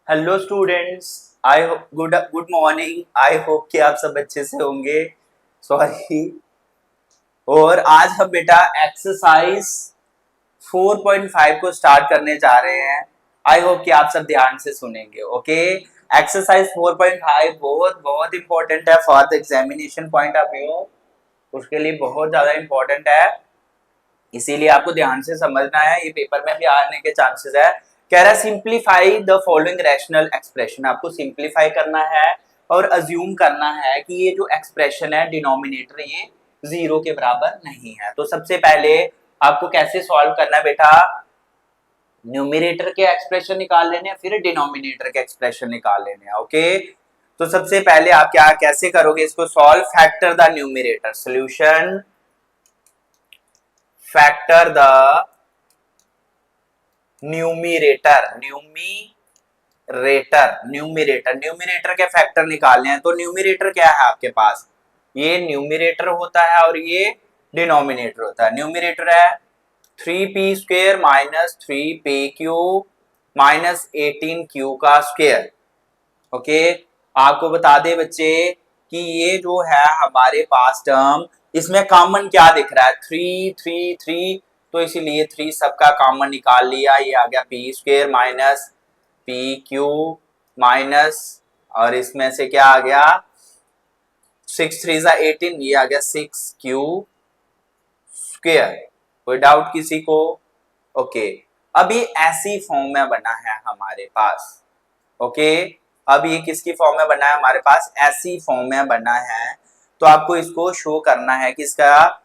Hello students. I good good morning. I hope कि आप सब अच्छे से होंगे। सॉरी। और आज हम बेटा एक्सरसाइज 4.5 को स्टार्ट करने जा रहे हैं। आई होप कि आप सब ध्यान से सुनेंगे। ओके। एक्सरसाइज 4.5 बहुत बहुत इंपॉर्टेंट है for the examination point of view. उसके लिए बहुत ज्यादा इंपॉर्टेंट है, इसीलिए आपको ध्यान से समझना है। ये पेपर में भी आने के चांसेस है। कह रहा है simplify the following rational expression. आपको सिंप्लीफाई करना है और अज्यूम करना है कि ये जो एक्सप्रेशन है डिनोमिनेटर ये जीरो के बराबर नहीं है। तो सबसे पहले आपको कैसे सॉल्व करना है बेटा, न्यूमिनेटर के एक्सप्रेशन निकाल लेने हैं, फिर डिनोमिनेटर के एक्सप्रेशन निकाल लेने हैं। ओके। तो सबसे पहले आप क्या कैसे करोगे इसको solve, factor the numerator solution, factor the numerator numerator के फैक्टर निकालने हैं। तो न्यूमिरेटर क्या है आपके पास, ये न्यूमिरेटर होता है और ये डिनोमिनेटर होता है। न्यूमिरेटर है 3p² minus 3p³ minus 18q का स्क्वायर। ओके। आपको बता दे बच्चे कि ये जो है हमारे पास टर्म, इसमें कॉमन क्या दिख रहा है, 3 तो इसीलिए 3 सबका कॉमन निकाल लिया। ये आ गया p² माइनस pq माइनस, और इसमें से क्या आ गया 6 3 18, ये आ गया 6q²। कोई डाउट किसी को? ओके। अब ये ऐसी फॉर्म में बना है हमारे पास। ओके। अब ये किसकी फॉर्म में बना है हमारे पास, ऐसी फॉर्म में बना है। तो आपको इसको शो करना है किसका।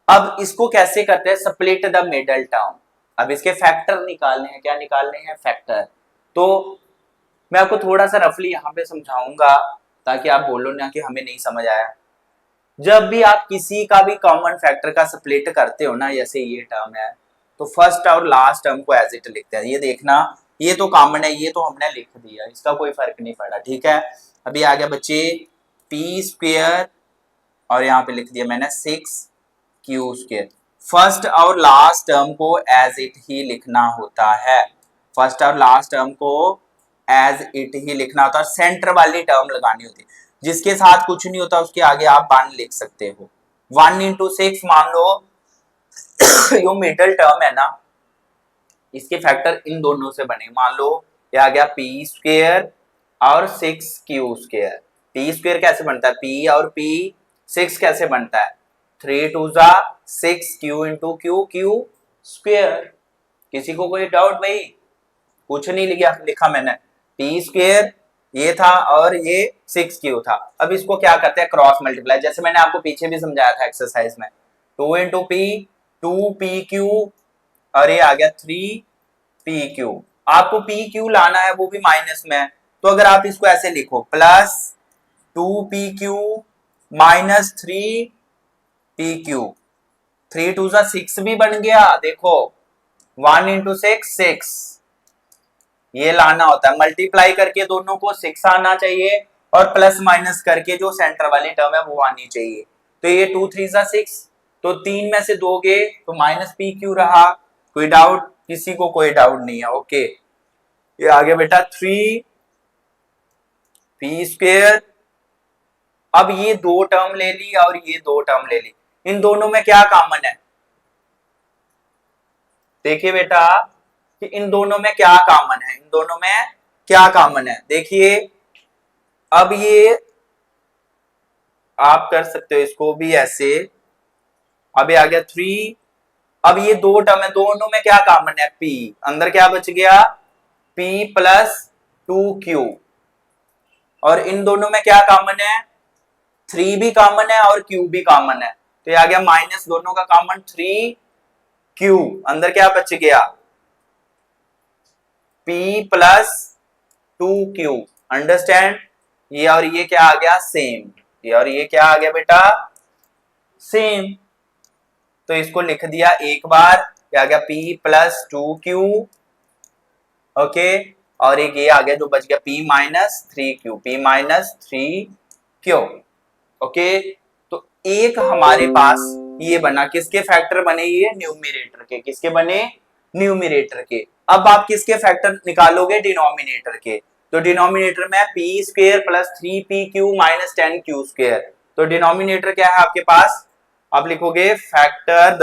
अब इसको कैसे करते हैं, स्प्लिट द मिडल टर्म। अब इसके फैक्टर निकालने हैं। क्या निकालने हैं, फैक्टर। तो मैं आपको थोड़ा सा रफली यहाँ पे समझाऊंगा ताकि आप बोलो ना कि हमें नहीं समझ आया। जब भी आप किसी का भी कॉमन फैक्टर का स्प्लिट करते हो ना, जैसे ये टर्म है, तो फर्स्ट और लास्ट टर्म को एज इट लिखते हैं। ये देखना, ये तो कॉमन है, ये तो हमने लिख दिया, इसका कोई फर्क नहीं पड़ा। ठीक है। अभी आ गया बच्चे p² और यहाँ पे लिख दिया मैंने 6q²। फर्स्ट और लास्ट टर्म को एज इट ही लिखना होता है। फर्स्ट और लास्ट टर्म को एज इट ही लिखना होता है। सेंटर वाली टर्म लगानी होती है, जिसके साथ कुछ नहीं होता उसके आगे आप 1 लिख सकते हो। 1 into 6 मान लो जो मिडल टर्म है ना, इसके फैक्टर इन दोनों से बने। मान लो ये आ गया p² और 6q²। p² कैसे बनता है, p और p, 6 कैसे बनता है, 3 2 6 q into q²। किसी को कोई डाउट भाई? कुछ नहीं लिखा मैंने, p² ये था और ये 6q था। अब इसको क्या करते हैं, क्रॉस मल्टीप्लाई, जैसे मैंने आपको पीछे भी समझाया था एक्सरसाइज में। 2 into p 2pq और ये आ गया 3pq। आपको pq लाना है, वो भी माइनस में। तो अगर आप इसको ऐसे लिखो, प्लस 2pq माइनस 3pq, 3 2 6 भी बन गया। देखो 1 into 6 6, ये लाना होता है। मल्टीप्लाई करके दोनों को 6 आना चाहिए और प्लस माइनस करके जो सेंटर वाली टर्म है वो आनी चाहिए। तो ये 2 3 6, तो 3 में से दोगे तो माइनस pq रहा। कोई डाउट किसी को? कोई डाउट नहीं है। ओके। ये आ गया बेटा 3p²। अब ये दो टर्म ले ली और ये दो टर्म ले ली, इन दोनों में क्या कॉमन है, देखिए बेटा कि इन दोनों में क्या कॉमन है, इन दोनों में क्या कॉमन है, देखिए। अब ये आप कर सकते हो इसको भी ऐसे। अब ये आ गया 3। अब ये दो टर्म है, दोनों में क्या कॉमन है, p, अंदर क्या बच गया, p प्लस 2q। और इन दोनों में क्या कॉमन है, 3 भी कॉमन है और q भी कॉमन है। तो ये आ गया माइनस दोनों का कॉमन 3q, अंदर क्या बच गया, p प्लस 2q। अंडरस्टैंड। ये और ये क्या आ गया, सेम। ये और ये क्या आ गया बेटा, सेम। तो इसको लिख दिया एक बार, क्या आ गया p प्लस 2q। ओके। और एक ये आ गया जो बच गया p minus 3q, p minus 3q। Okay. तो एक हमारे पास ये बना, किसके फैक्टर बने, ये न्यूमिरेटर के। किसके बने, न्यूमिरेटर के। अब आप किसके फैक्टर निकालोगे, डिनोमिनेटर के। तो डिनोमिनेटर में P square plus 3pq minus 10q²। तो डिनोमिनेटर क्या है आपके पास, आप लिखोगे फैक्टर द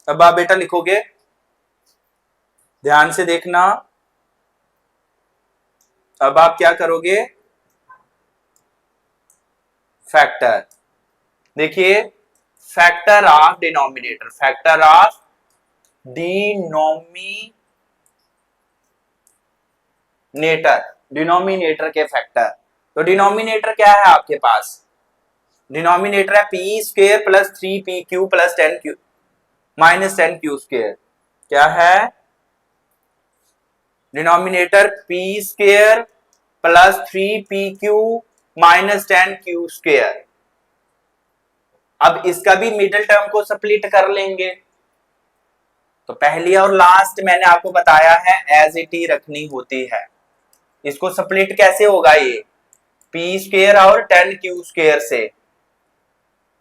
अब आप बेटा लिखोगे, ध्यान से देखना, अब आप क्या करोगे, फैक्टर, देखिए factor of denominator, factor of denominator के फैक्टर। तो डिनोमिनेटर क्या है आपके पास, डिनोमिनेटर है P square plus 3pq plus 10q minus 10q²। क्या है, denominator P square plus 3pq minus 10q²। अब इसका भी मिडिल टर्म को स्प्लिट कर लेंगे। तो पहली और लास्ट मैंने आपको बताया है एज इट ही रखनी होती है। इसको स्प्लिट कैसे होगा, ये पी स्क्वेयर और 10q² से।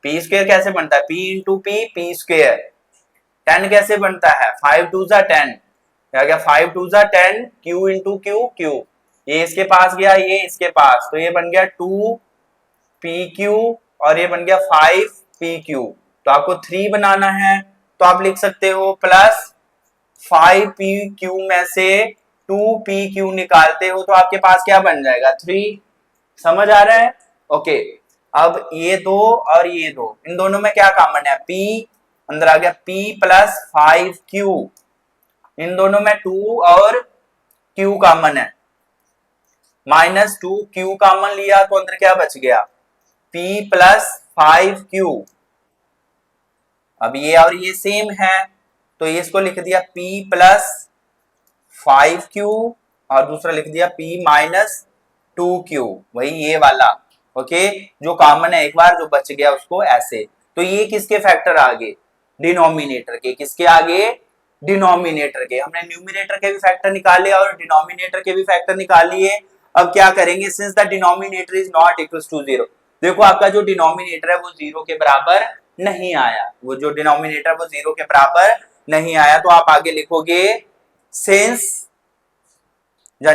पी स्क्वेयर कैसे बनता है, पी इंटू पी स्क्वेयर। 10 कैसे बनता है, 5 2 जा 10, क्या गया 5 2 जा 10, q इंटू क्यू, ये इसके पास गया, ये इसके पास, तो ये बन गया 2pq और ये बन गया 5pq। तो आपको 3 बनाना है, तो आप लिख सकते हो प्लस 5pq में से 2pq निकालते हो तो आपके पास क्या बन जाएगा, 3। समझ आ रहा है, ओके। अब ये दो और ये दो, इन दोनों में क्या कॉमन है, p, अंदर आ गया p प्लस 5q, इन दोनों में 2 और q कॉमन है, माइनस 2q कॉमन लिया तो अंदर क्या बच गया, p प्लस 5q। अब ये और ये सेम है, तो ये इसको लिख दिया p प्लस 5q और दूसरा लिख दिया p माइनस 2q, वही ये वाला, ओके। जो कॉमन है एक बार, जो बच गया उसको ऐसे। तो ये किसके फैक्टर आगे, डिनोमिनेटर के, किसके आगे, डिनोमिनेटर के। हमने न्यूमिनेटर के भी फैक्टर निकाले और डिनोमिनेटर के भी फैक्टर निकाल लिए। अब क्या करेंगे, since the denominator is not equal to 0, देखो आपका जो डिनोमिनेटर है वो 0 के बराबर नहीं आया, वो जो डिनोमिनेटर वो 0 के बराबर नहीं आया, तो आप आगे लिखोगे since the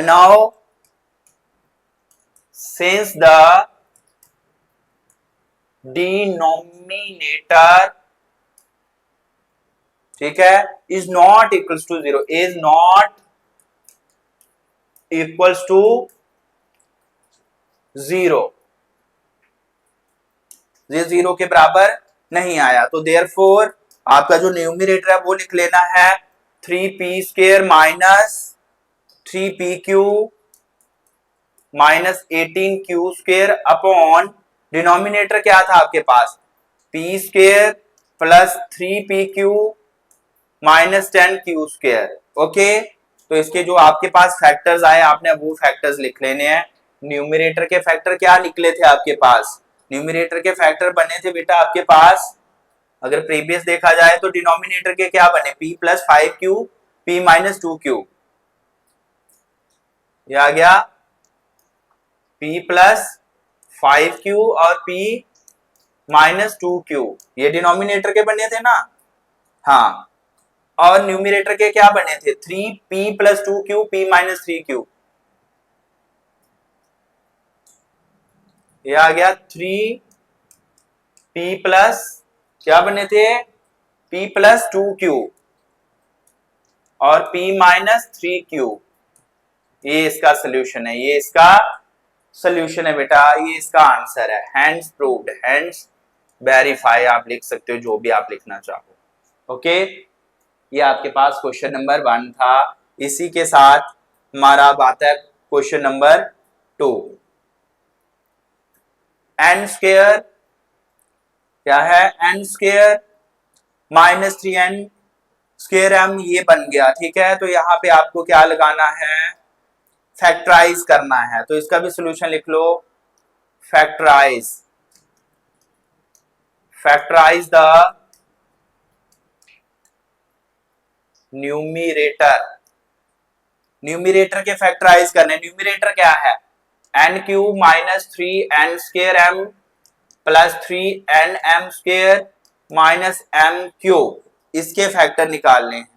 denominator, ठीक है, is not equals to 0, is not equals to 0, ये 0 के बराबर नहीं आया, तो therefore आपका जो न्यूमिनेटर है वो लिख लेना है 3p² minus 3pq minus 18q² upon denominator क्या था आपके पास, p² plus 3pq minus 10q²। Okay, तो इसके जो आपके पास फैक्टर्स आए आपने वो फैक्टर्स लिख लेने हैं। न्यूमिनेटर के फैक्टर क्या निकले थे आपके पास, न्यूमिनेटर के फैक्टर बने थे बेटा आपके पास, अगर प्रीवियस देखा जाए तो डिनोमिनेटर के क्या बने, p plus 5q p minus 2q, ये आ गया p प्लस 5q और p माइनस 2q, ये डिनोमिनेटर के बने थे ना, हाँ। और न्यूमिनेटर के क्या बने थे, 3p plus 2q p minus 3q, ये आ गया 3p प्लस क्या बने थे, p प्लस 2q और p माइनस 3q। ये इसका सोल्यूशन है, ये इसका सोल्यूशन है बेटा, ये इसका आंसर है। हैंड्स प्रूव्ड, हैंड्स वेरीफाई आप लिख सकते हो, जो भी आप लिखना चाहो। ओके, ये आपके पास क्वेश्चन नंबर 1 था। इसी के साथ हमारा बात है क्वेश्चन नंबर 2। n स्क्वायर क्या है, n square minus 3n square m, ये बन गया, ठीक है। तो यहाँ पे आपको क्या लगाना है, फैक्टराइज करना है, तो इसका भी सोल्यूशन लिख लो, फैक्टराइज द न्यूमिरेटर के फैक्टराइज करने। न्यूमिरेटर क्या है, n³ minus 3n² m plus 3nm² minus m³ इसके फैक्टर निकालने हैं।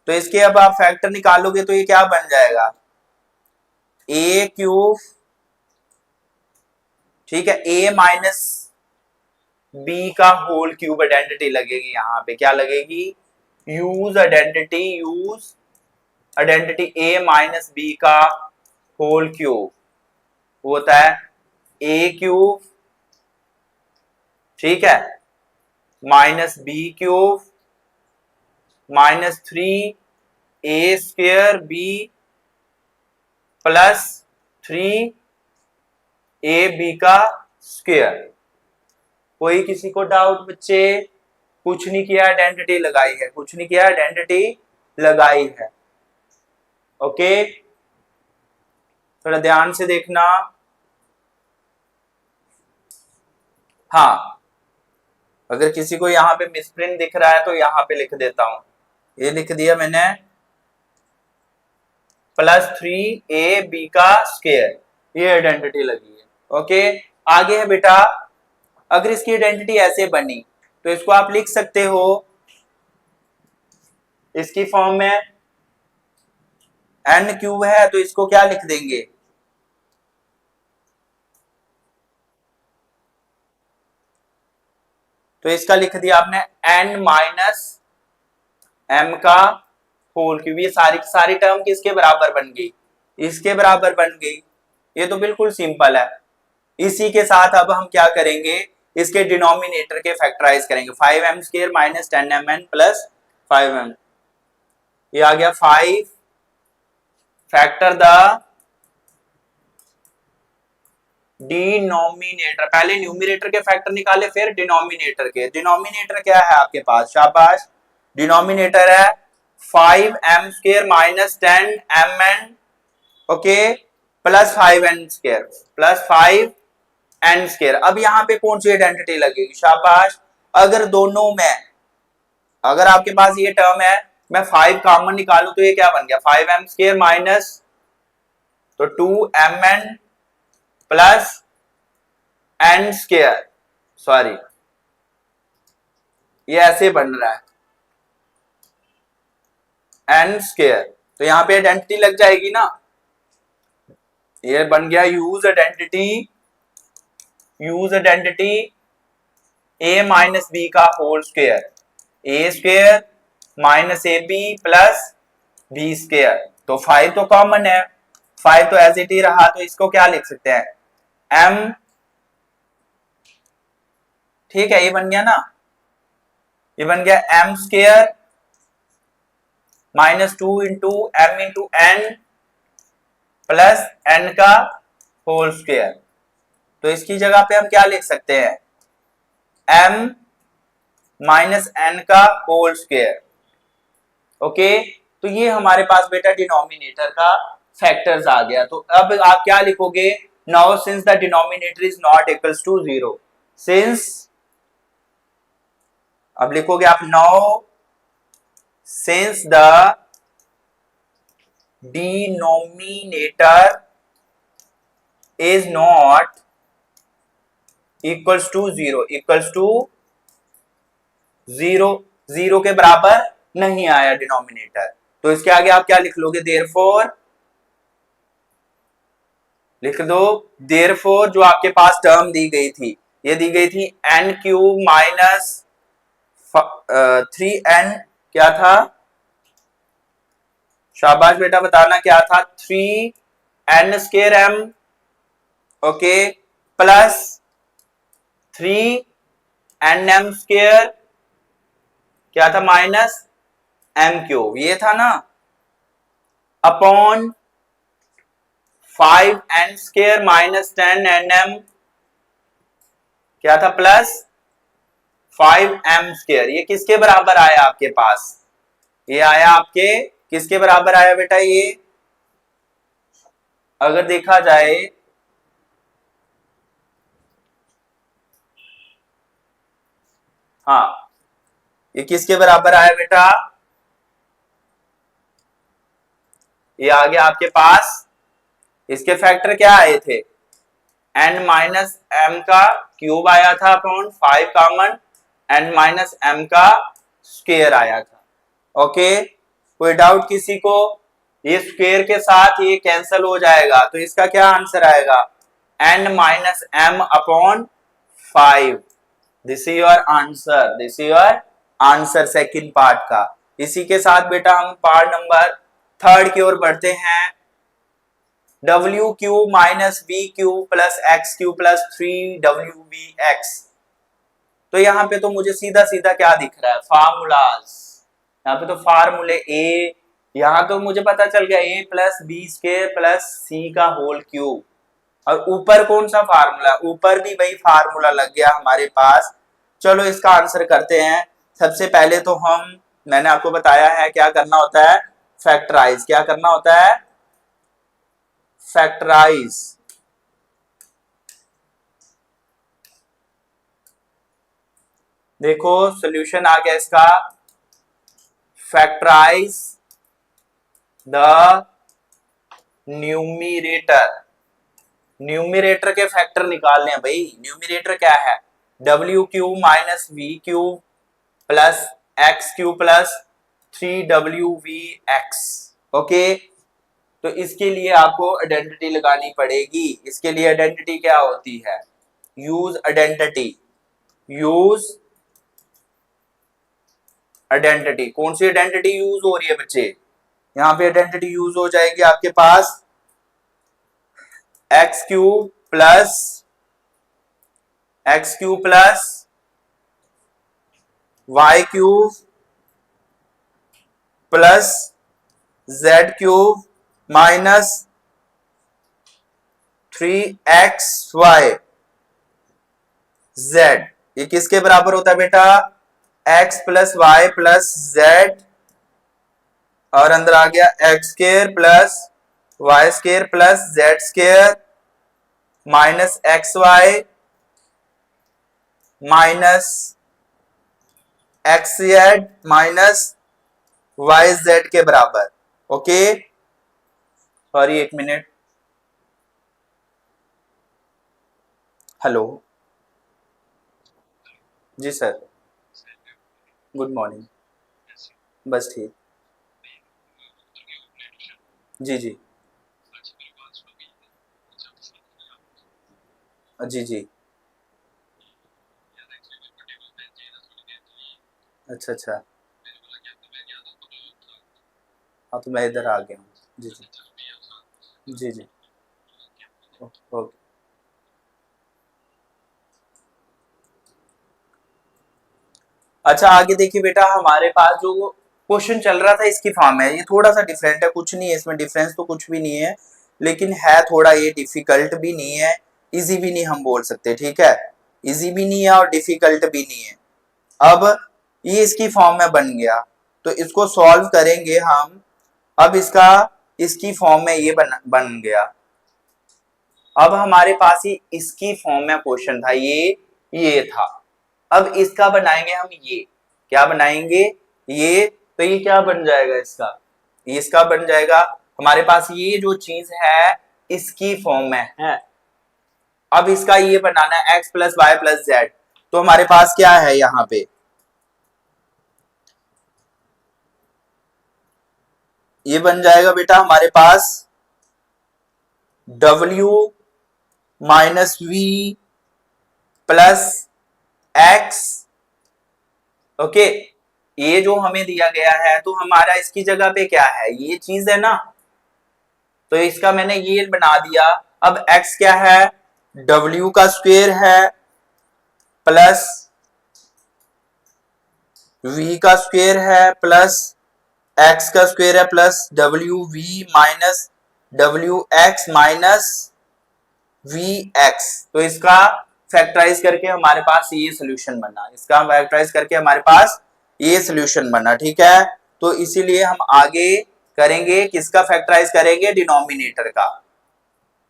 तो इसके अब आप फैक्टर निकालोगे तो ये क्या बन जाएगा, a³, ठीक है, a माइनस बी का होल क्यूब आइडेंटिटी लगेगी। यहां पे क्या लगेगी, use identity a minus B का होल क्यूब होता है a³, ठीक है, minus b³ minus 3a² b plus 3ab का स्क्वायर। कोई किसी को डाउट बच्चे? कुछ नहीं किया, आइडेंटिटी लगाई है, कुछ नहीं किया, आइडेंटिटी लगाई है। ओके, थोड़ा ध्यान से देखना। हाँ, अगर किसी को यहाँ पे मिसप्रिंट दिख रहा है तो यहाँ पे लिख देता हूं, ये लिख दिया मैंने, प्लस 3ab का स्क्वायर, ये आइडेंटिटी लगी है। ओके, आगे है बेटा, अगर इसकी आइडेंटिटी ऐसे बनी तो इसको आप लिख सकते हो इसकी फॉर्म में, n³ है तो इसको क्या लिख देंगे, तो इसका लिख दिया आपने n माइनस m का होल क्यूब। ये सारी सारी टर्म किसके बराबर बन गई, इसके बराबर बन गई। ये तो बिल्कुल सिंपल है। इसी के साथ अब हम क्या करेंगे, इसके डिनोमिनेटर के फैक्टराइज करेंगे। 5m² minus 10mn plus 5m, ये आ गया 5 फैक्टर द डिनोमिनेटर। पहले न्यूमरेटर के फैक्टर निकाले फिर डिनोमिनेटर के। डिनोमिनेटर क्या है आपके पास, शाबाश, डिनोमिनेटर है 5m² minus 10mn, okay, plus 5n² plus 5n²। अब यहां पे कौन सी आइडेंटिटी लगेगी, शाबाश, अगर दोनों में, अगर आपके पास ये टर्म है, मैं 5 कॉमन निकालू तो ये क्या बन गया, 5m² माइनस तो 2mn प्लस n², सॉरी ये ऐसे बन रहा है n², तो यहां पे आइडेंटिटी लग जाएगी ना। ये बन गया use identity a minus B का whole square, a² minus ab plus b²। तो 5 तो कॉमन है, 5 तो एज इट ही रहा, तो इसको क्या लिख सकते हैं, m, ठीक है, ये बन गया ना, ये बन गया m² minus 2 into m into n plus n का होल स्क्वायर। तो इसकी जगह पे हम क्या लिख सकते हैं, m माइनस n का होल स्क्वायर। ओके, तो ये हमारे पास बेटा डिनोमिनेटर का फैक्टर्स आ गया। तो अब आप क्या लिखोगे, now since the denominator is not equals to 0, since, अब लिखोगे आप now since the denominator is not equals to 0, equals to 0, 0 के बराबर नहीं आया डिनोमिनेटर, तो इसके आगे आप क्या लिख लोगे, देयरफॉर लिख दो, देयरफॉर जो आपके पास टर्म दी गई थी, ये दी गई थी n³ माइनस 3n, क्या था, शाबाश बेटा बताना क्या था, 3n²m, ओके, प्लस 3nm², क्या था, माइनस m³, ये था ना, अपॉन 5n² माइनस 10nm, क्या था, प्लस 5m²। ये किसके बराबर आया आपके पास, ये आया आपके किसके बराबर आया बेटा, ये अगर देखा जाए हाँ, ये किसके बराबर आया बेटा, ये आ गया आपके पास, इसके फैक्टर क्या आए थे, n माइनस m का क्यूब आया था upon 5 common n minus m का स्क्वायर आया था। ओके, कोई डाउट किसी को? ये स्क्वायर के साथ ये कैंसिल हो जाएगा, तो इसका क्या आंसर आएगा? n minus m upon 5। This is your answer, this is your answer second part का। इसी के साथ बेटा हम पार्ट नंबर थर्ड की ओर बढ़ते हैं। W Q minus B Q plus X Q plus 3wvx। तो यहाँ पे तो मुझे सीधा सीधा क्या दिख रहा है? फार्मूलाज। यहाँ पे तो फार्मूले ए, यहाँ तो मुझे पता चल गया ए plus B square plus C का होल क्यूब। और ऊपर कौन सा फार्मूला? ऊपर भी वही फार्मूला लग गया हमारे पास। चलो इसका आंसर करते हैं। सबसे पहले तो मैंने आपको बताया है क्या करना होता है, फैक्टराइज। क्या करना होता है? फैक्टराइज। देखो सॉल्यूशन आ गया इसका। Factorize the numerator. न्यूमिरेटर के फैक्टर निकालने हैं भाई। न्यूमिरेटर क्या है? W Q minus V Q plus X Q plus 3wvx। Okay, तो इसके लिए आपको आइडेंटिटी लगानी पड़ेगी। इसके लिए आइडेंटिटी क्या होती है? Use identity. Use identity. कौन सी आइडेंटिटी यूज हो रही है बच्चे? यहां पे आइडेंटिटी यूज हो जाएगी आपके पास X cube plus Y cube plus Z cube minus 3xy z। ये किसके बराबर होता है बेटा? x plus Y plus Z, और अंदर आ गया X square plus Y square plus Z square minus X Y minus X Z minus Y Z के बराबर। ओके, सॉरी एक मिनट। हेलो जी सर, गुड मॉर्निंग। बस ठीक। जी जी जी जी। अच्छा अच्छा, हाँ तो मैं इधर आ गया हूँ। जी जी जी जी, ओके। अच्छा आगे देखिए बेटा, हमारे पास जो क्वेश्चन चल रहा था इसकी फॉर्म है। ये थोड़ा सा डिफरेंट है, कुछ नहीं है इसमें डिफरेंस तो कुछ भी नहीं है, लेकिन है थोड़ा ये डिफिकल्ट भी नहीं है, इजी भी नहीं हम बोल सकते। ठीक है, इजी भी नहीं है और डिफिकल्ट भी नहीं है। अब ये इसकी फॉर्म में बन गया, तो इसको सॉल्व करेंगे हम। अब इसकी फॉर्म में ये बन गया। अब हमारे पास ही इसकी फॉर्म में क्वेश्चन था, ये था। अब इसका बनाएंगे हम ये। क्या बनाएंगे? ये। तो ये क्या बन जाएगा इसका बन जाएगा हमारे पास ये जो चीज है इसकी फॉर्म में है। अब इसका ये बनाना है x plus Y plus Z. तो हमारे पास क्या है यहाँ पे? ये बन जाएगा बेटा हमारे पास w minus V plus X. Okay, ये जो हमें दिया गया है, तो हमारा इसकी जगह पे क्या है? ये चीज है ना, तो इसका मैंने ये बना दिया। अब x क्या है? w का स्क्वायर है प्लस v का स्क्वायर है प्लस x का स्क्वायर है plus wv minus wx minus vx। तो इसका फैक्टराइज करके हमारे पास ये सॉल्यूशन बना। इसका फैक्टराइज करके हमारे पास ये सॉल्यूशन बना। ठीक है, तो इसीलिए हम आगे करेंगे किसका फैक्टराइज करेंगे? डिनोमिनेटर का।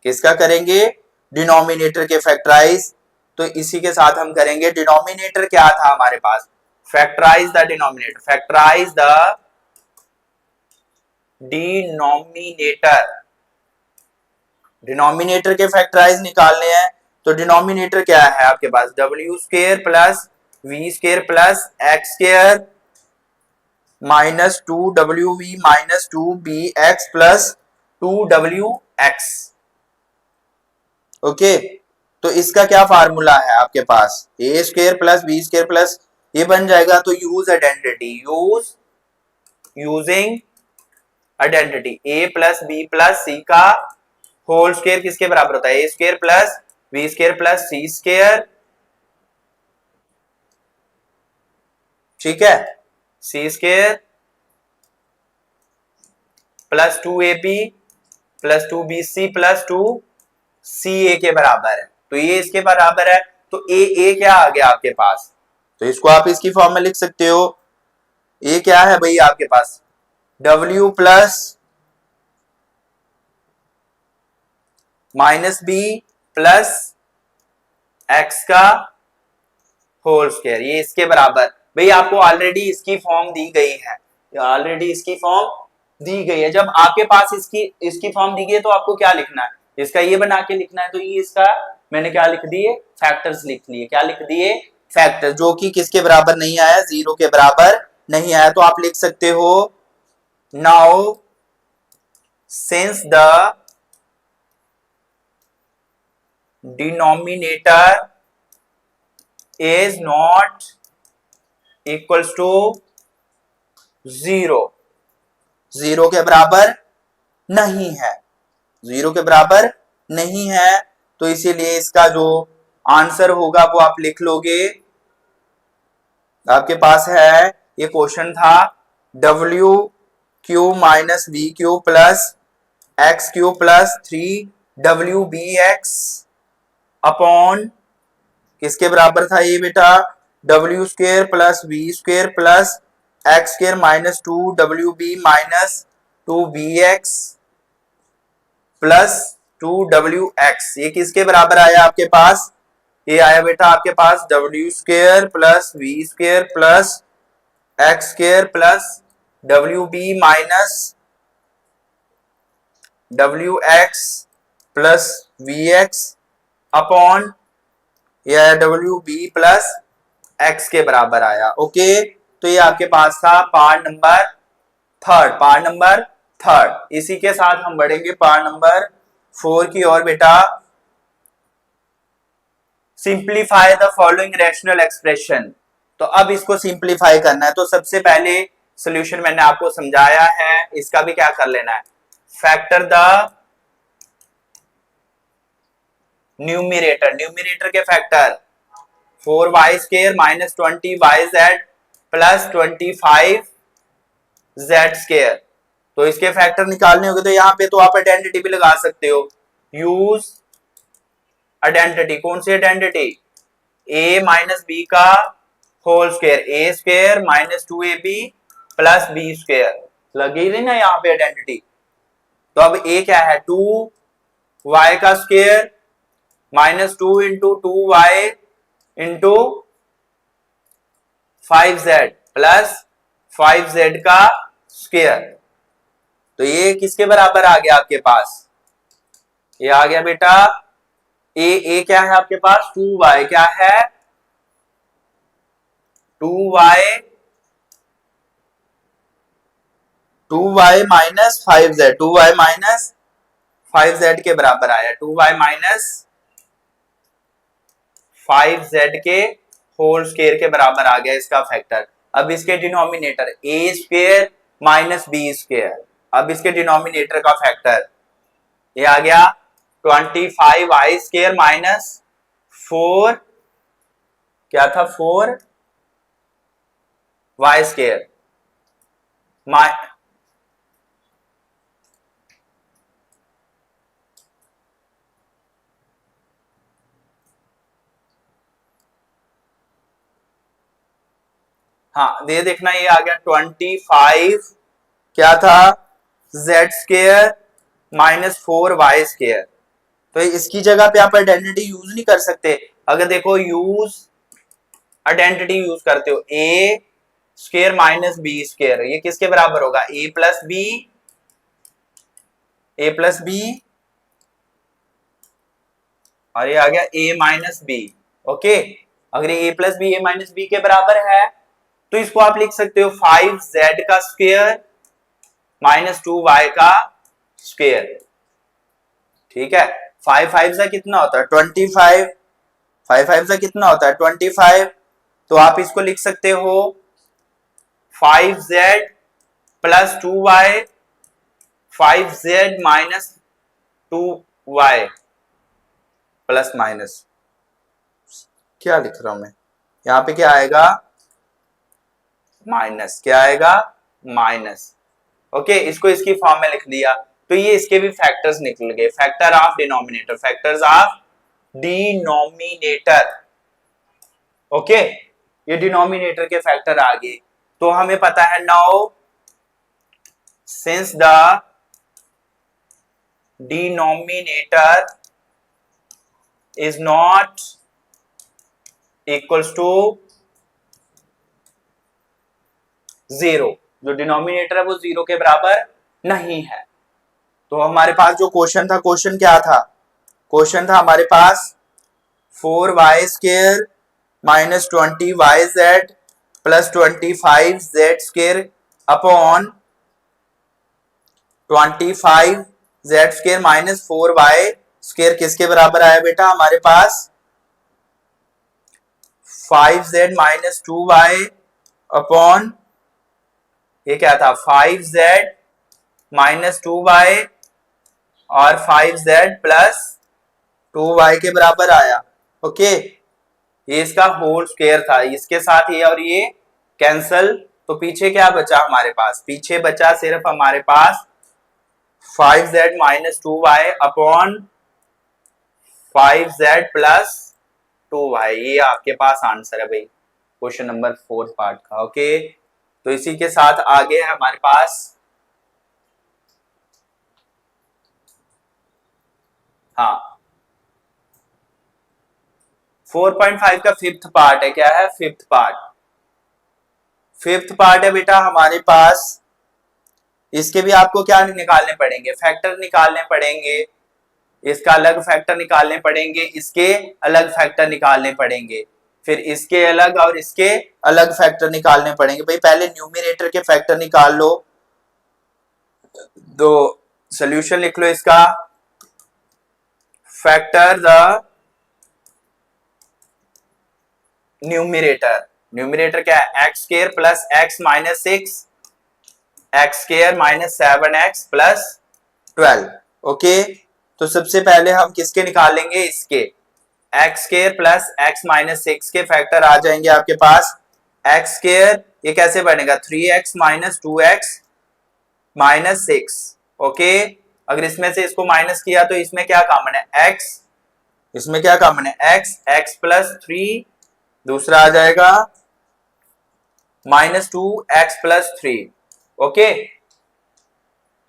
किसका करेंगे? डिनोमिनेटर के फैक्टराइज। तो इसी के साथ हम करेंगे। डिनोमिनेटर क्या था हमारे पास? Factorize the denominator. Factorize the denominator. Denominator के फैक्टराइज निकालने हैं, तो डिनोमिनेटर क्या है आपके पास, W square plus V square plus X square minus 2wv minus 2bx plus 2wx। Okay, तो इसका क्या फार्मूला है आपके पास, A square plus B square plus ये बन जाएगा। तो use identity, using identity A plus B plus C का होल स्क्वायर किसके बराबर होता है, ए square plus B square plus C square, ठीक है, C square plus 2ab plus 2bc plus 2ca के बराबर है। तो ये इसके बराबर है, तो ए क्या आ गया आपके पास, तो इसको आप इसकी फॉर्म में लिख सकते हो। ए क्या है भाई आपके पास, w plus minus B plus X का होल स्क्वायर, ये इसके बराबर। भाई आपको ऑलरेडी इसकी फॉर्म दी गई है, ऑलरेडी इसकी फॉर्म दी गई है। जब आपके पास इसकी फॉर्म दी गई है तो आपको क्या लिखना है, इसका ये बना के लिखना है। तो ये इसका मैंने क्या लिख दिए, फैक्टर्स लिख लिए। क्या लिख दिए, फैक्टर, जो कि किसके बराबर नहीं आया, 0 के बराबर नहीं आया। तो आप लिख सकते हो now since the denominator is not equals to 0, 0 के बराबर नहीं है, 0 के बराबर नहीं है, तो इसीलिए इसका जो आंसर होगा वो आप लिख लोगे। आपके पास है, ये क्वेश्चन था, W Q minus V Q plus X Q plus 3wbx upon किसके बराबर था ये बेटा, W square plus V square plus X square minus 2wb minus 2bx plus 2wx। ये किसके बराबर आया आपके पास, ये आया बेटा आपके पास W square plus V square plus X square plus wb minus wx plus vx upon यह wb प्लस x के बराबर आया। ओके, तो ये आपके पास था पार्ट नंबर थर्ड। इसी के साथ हम बढ़ेंगे पार्ट नंबर 4 की ओर बेटा। Simplify the following rational expression. तो अब इसको सिंप्लीफाई करना है। तो सबसे पहले सॉल्यूशन मैंने आपको समझाया है, इसका भी क्या कर लेना है, फैक्टर द न्यूमिनेटर के factor 4y square minus 20yz plus 25z square. तो इसके फैक्टर निकालने होंगे, तो यहां पे तो आप आइडेंटिटी भी लगा सकते हो, यूज आइडेंटिटी। कौन सी आइडेंटिटी, a माइनस बी का whole square, a square minus 2ab plus b square, लगी रही ना यहाँ पे आइडेंटिटी। तो अब a क्या है, 2y का square minus 2 into 2y into 5z plus 5z का स्क्वायर। तो ये किसके बराबर आ गया आपके पास, ये आ गया बेटा ए क्या है आपके पास, 2y क्या है, 2y minus 5z, 2y minus 5z के बराबर आया, 2y माइनस 5z के होल स्क्वायर के बराबर आ गया इसका फैक्टर। अब इसके denominator a square minus B square, अब इसके डिनोमिनेटर का फैक्टर ये आ गया 25y स्क्वायर माइनस 4 क्या था, 4y स्क्वायर हाँ ये देखना, ये आ गया 25 क्या था z square minus 4y square. तो इसकी जगह पे आप आइडेंटिटी यूज नहीं कर सकते। अगर देखो यूज आइडेंटिटी यूज करते हो, a square minus B square, ये किसके बराबर होगा, a प्लस बी और ये आ गया a माइनस बी। ओके, अगर ये a plus B a minus B के बराबर है तो इसको आप लिख सकते हो 5z का स्क्वायर माइनस 2y का स्क्वायर। ठीक है, 5 5 से कितना होता है 25, 5 5 से कितना होता है 25, तो आप इसको लिख सकते हो 5z plus 2y, 5z minus 2y plus minus, क्या लिख रहा हूं मैं यहां पे, क्या आएगा माइनस, क्या आएगा माइनस। ओके, इसको इसकी फॉर्म में लिख दिया तो ये इसके भी फैक्टर्स निकल गए, factor of denominator, factors of denominator. Okay, ये डिनोमिनेटर के फैक्टर आ गए। तो हमें पता है now since the denominator is not equals to 0, जो डिनोमिनेटर है वो 0 के बराबर नहीं है। तो हमारे पास जो क्वेश्चन था, क्वेश्चन क्या था, क्वेश्चन था हमारे पास 4y square minus 20yz plus 25z square upon 25z square minus 4y square किसके बराबर आया बेटा हमारे पास 5z माइनस 2y अपॉन ये क्या था 5z माइनस 2y और 5z प्लस 2y के बराबर आया। ओके, ये इसका होल स्क्वायर था, इसके साथ ये और ये कैंसल, तो पीछे क्या बचा हमारे पास, पीछे बचा सिर्फ हमारे पास 5z minus 2y upon 5z plus 2y। ये आपके पास आंसर है भाई क्वेश्चन नंबर 4 पार्ट का। ओके, तो इसी के साथ आगे है हमारे पास हाँ 4.5 का फिफ्थ पार्ट है। क्या है फिफ्थ पार्ट, फिफ्थ पार्ट है बेटा हमारे पास। इसके भी आपको क्या निकालने पड़ेंगे, फैक्टर निकालने पड़ेंगे, इसका अलग फैक्टर निकालने पड़ेंगे, इसके अलग फैक्टर निकालने पड़ेंगे, फिर इसके अलग और इसके अलग फैक्टर निकालने पड़ेंगे। भाई पहले न्यूमरेटर के फैक्टर निकाल लो, तो सॉल्यूशन लिख लो इसका, फैक्टर द न्यूमरेटर, न्यूमरेटर क्या है x square plus x minus 6 x square minus 7x plus 12। Okay, तो सबसे पहले हम किसके निकालेंगे, इसके x square plus x minus 6 के फैक्टर आ जाएंगे आपके पास। एक्स स्क्वायर ये कैसे बनेगा 3x minus 2x minus 6। Okay, अगर इसमें से इसको माइनस किया तो इसमें क्या कॉमन है x, इसमें क्या कॉमन है x, x प्लस 3, दूसरा आ जाएगा माइनस 2x प्लस 3। ओके,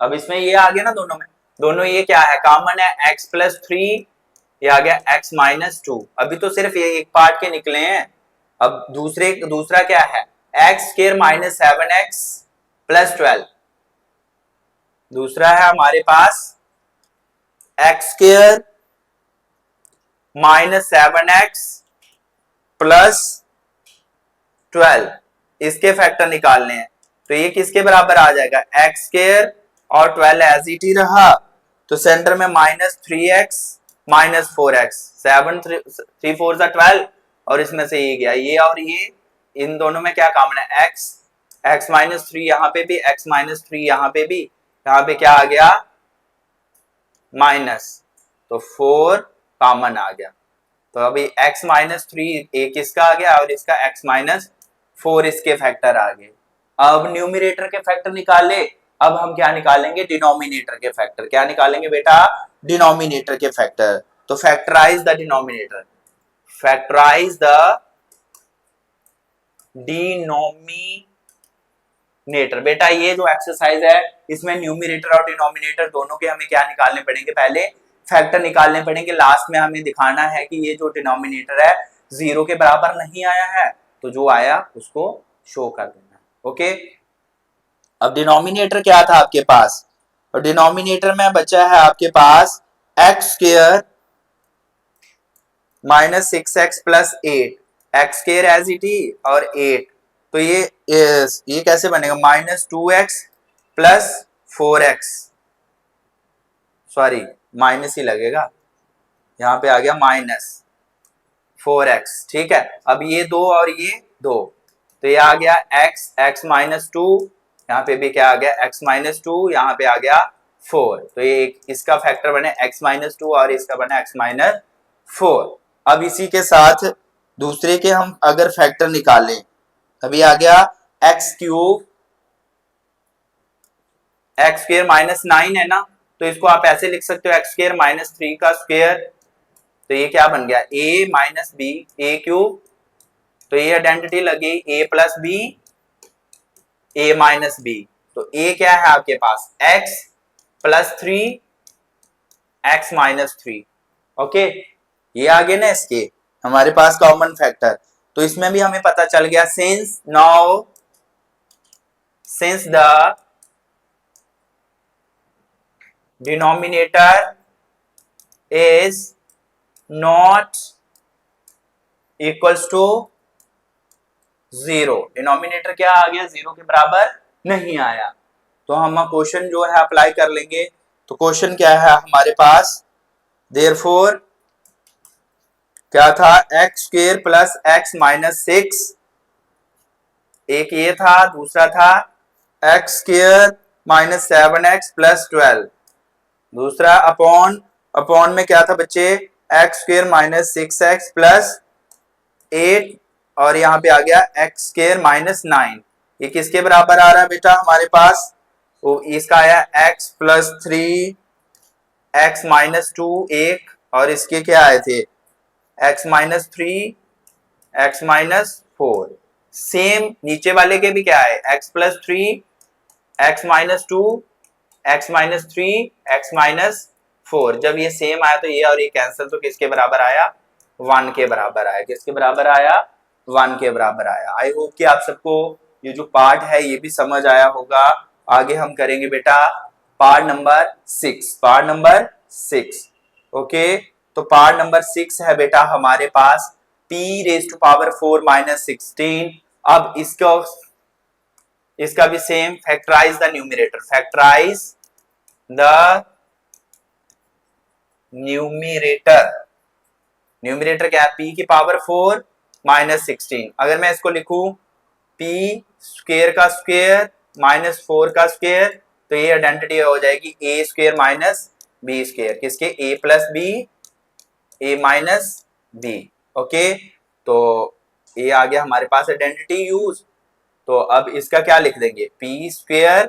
अब इसमें ये आ गया ना दोनों में, दोनों ये क्या है कॉमन है x प्लस 3, ये आ गया x माइनस 2। अभी तो सिर्फ ये एक पार्ट के निकले हैं, अब दूसरा क्या है x square minus 7x plus 12, दूसरा है हमारे पास x square minus 7x plus 12, इसके फैक्टर निकालने हैं। तो ये किसके बराबर आ जाएगा एक्स स्क्वायर और 12 एज इट ही रहा, तो सेंटर में माइनस 3x माइनस 4x, 7 3 4 12 और इसमें से ये गया ये और ये, इन दोनों में क्या कॉमन है x, x माइनस 3 यहाँ पे भी, x माइनस 3 यहाँ पे भी, यहाँ पे क्या आ गया माइनस, तो 4 कॉमन आ गया। तो अभी x माइनस 3 एक इसका आ गया और इसका x माइनस 4 इसके फैक्टर आ गए। अब न्यूमरेटर के फैक्टर निकाले, अब हम क्या निकालेंगे डिनोमिनेटर के फैक्टर, क्या निकालेंगे बेटा डिनोमिनेटर के फैक्टर। तो factorize the denominator, factorize the denominator. बेटा ये जो एक्सरसाइज है इसमें न्यूमरेटर और डिनोमिनेटर दोनों के हमें क्या निकालने पड़ेंगे, पहले फैक्टर निकालने पड़ेंगे, लास्ट में हमें दिखाना है कि ये जो डिनोमिनेटर है 0 के बराबर नहीं आया है, तो जो आया उसको शो कर देना। ओके, अब डिनोमिनेटर क्या था आपके पास, और डिनोमिनेटर में बचा है आपके पास X square minus 6x plus 8, X square as it is और 8, तो ये कैसे बनेगा, minus 2x plus 4x, sorry minus ही लगेगा, यहाँ पे आ गया माइनस 4x, ठीक है। अब ये दो और ये दो, तो ये आ गया x माइनस 2, यहाँ पे भी क्या आ गया x माइनस 2, यहाँ पे आ गया 4, तो ये इसका फैक्टर बने x माइनस 2 और इसका बने x माइनस 4। अब इसी के साथ दूसरे के हम अगर फैक्टर निकालें, अभी आ गया x cube, x square minus 9 है ना, तो इसको आप ऐसे लिख सकते हो एक्स स्क्वायर माइनस 3 का स्क्वायर, तो ये क्या बन गया a minus B A cube, तो ये आइडेंटिटी लगी a plus B a minus B, तो a क्या है आपके पास x plus 3 x minus 3, okay. ये आगे ना इसके हमारे पास कॉमन फैक्टर, तो इसमें भी हमें पता चल गया since the denominator is not equals to 0, denominator क्या आ गया 0 के बराबर नहीं आया, तो हम क्वेश्चन जो है अप्लाई कर लेंगे। तो क्वेश्चन क्या है हमारे पास, देयरफॉर क्या था x square plus x minus 6, एक ये था, दूसरा था x square minus 7x plus 12, दूसरा अपॉन में क्या था बच्चे x square minus 6x plus 8, और यहाँ पे आ गया एक्स स्क्वायर माइनस 9, ये किसके बराबर आ रहा है बेटा हमारे पास, वो इसका आया x प्लस 3 x माइनस 2 एक, और इसके क्या आए थे x minus 3 x minus 4, same नीचे वाले के भी क्या है x plus 3 x minus 2 x minus 3 x minus 4, जब ये सेम आया तो ये और ये कैंसिल, तो किसके बराबर आया 1 के बराबर आया, किसके बराबर आया 1 के बराबर आया। आई होप कि आप सबको ये जो पार्ट है ये भी समझ आया होगा। आगे हम करेंगे बेटा पार्ट नंबर 6, ओके। तो पार्ट नंबर 6 है बेटा हमारे पास p raise to power 4 minus 16, अब इसका भी same, factorize the numerator, factorize the numerator क्या है p की पावर 4 माइनस 16, अगर मैं इसको लिखूं p स्क्वायर का स्क्वायर माइनस 4 का स्क्वायर, तो ये आइडेंटिटी हो जाएगी a square minus b square, किसके a plus b a minus b, okay. तो ये आ गया हमारे पास आइडेंटिटी यूज, तो अब इसका क्या लिख देंगे p स्क्वायर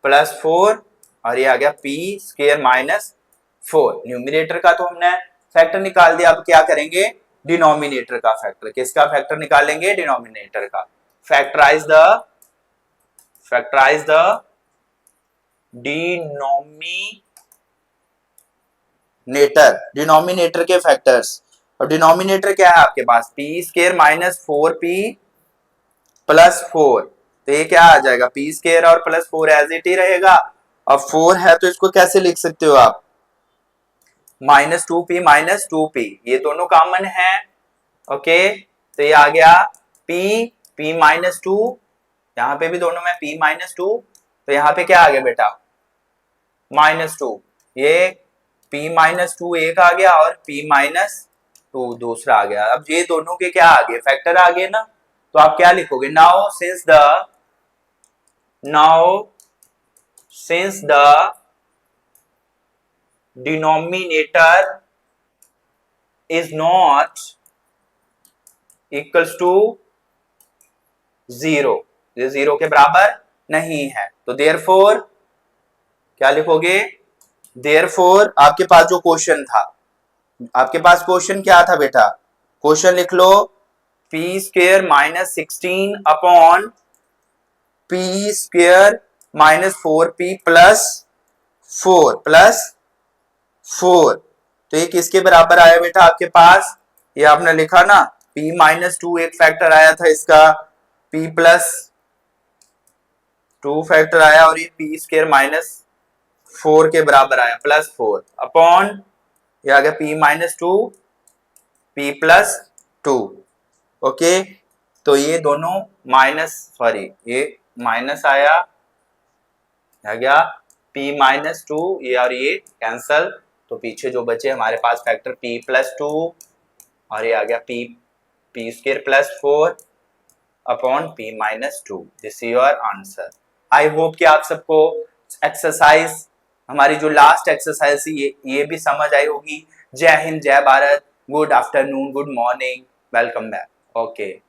प्लस 4, और ये आ गया p स्क्वायर माइनस 4, न्यूमरेटर का तो हमने फैक्टर निकाल दिया, अब क्या करेंगे डिनोमिनेटर का फैक्टर, किसका फैक्टर निकालेंगे डिनोमिनेटर का, फैक्टराइज द डिनोमिनेटर के फैक्टर्स, और डिनोमिनेटर क्या है आपके पास p square minus 4p plus 4, तो ये क्या आ जाएगा p स्क्वायर और प्लस 4 एज इट ही रहेगा, अब 4 है तो इसको कैसे लिख सकते हो आप माइनस 2p माइनस 2p, ये दोनों कॉमन है, ओके। तो ये आ गया p माइनस 2, यहाँ पे भी दोनों में p माइनस 2, तो यहाँ पे क्या आ गया बेटा माइनस 2, ये p माइनस 2 एक आ गया और p माइनस 2 दूसरा आ गया, अब ये दोनों के क्या आ गए फैक्टर आ गए ना, तो आप क्या लिखोगे now since the denominator is not equals to 0, ये 0 के बराबर नहीं है, तो therefore क्या लिखोगे, therefore आपके पास जो क्वेश्चन था, आपके पास क्वेश्चन क्या था बेटा, क्वेश्चन लिख लो p square minus 16 upon p square minus 4p plus 4, तो ये किसके बराबर आया बेटा आपके पास, ये आपने लिखा ना p माइनस 2 एक फैक्टर आया था इसका, p प्लस 2 फैक्टर आया, और ये p स्क्वायर माइनस 4 के बराबर आया प्लस 4 अपॉन ये आ गया p minus 2 p plus 2। Okay, तो ये दोनों माइनस, सॉरी ये माइनस आया, आ गया p माइनस 2, ये और ये कैंसल, तो पीछे जो बचे हमारे पास फैक्टर p प्लस 2 और ये आ गया p square plus 4 upon p minus 2। This is your answer. I hope कि आप सबको एक्सरसाइज, हमारी जो लास्ट एक्सरसाइज थी ये भी समझ आई होगी। जय हिंद, जय Bharat, good afternoon, good morning, welcome back. Okay.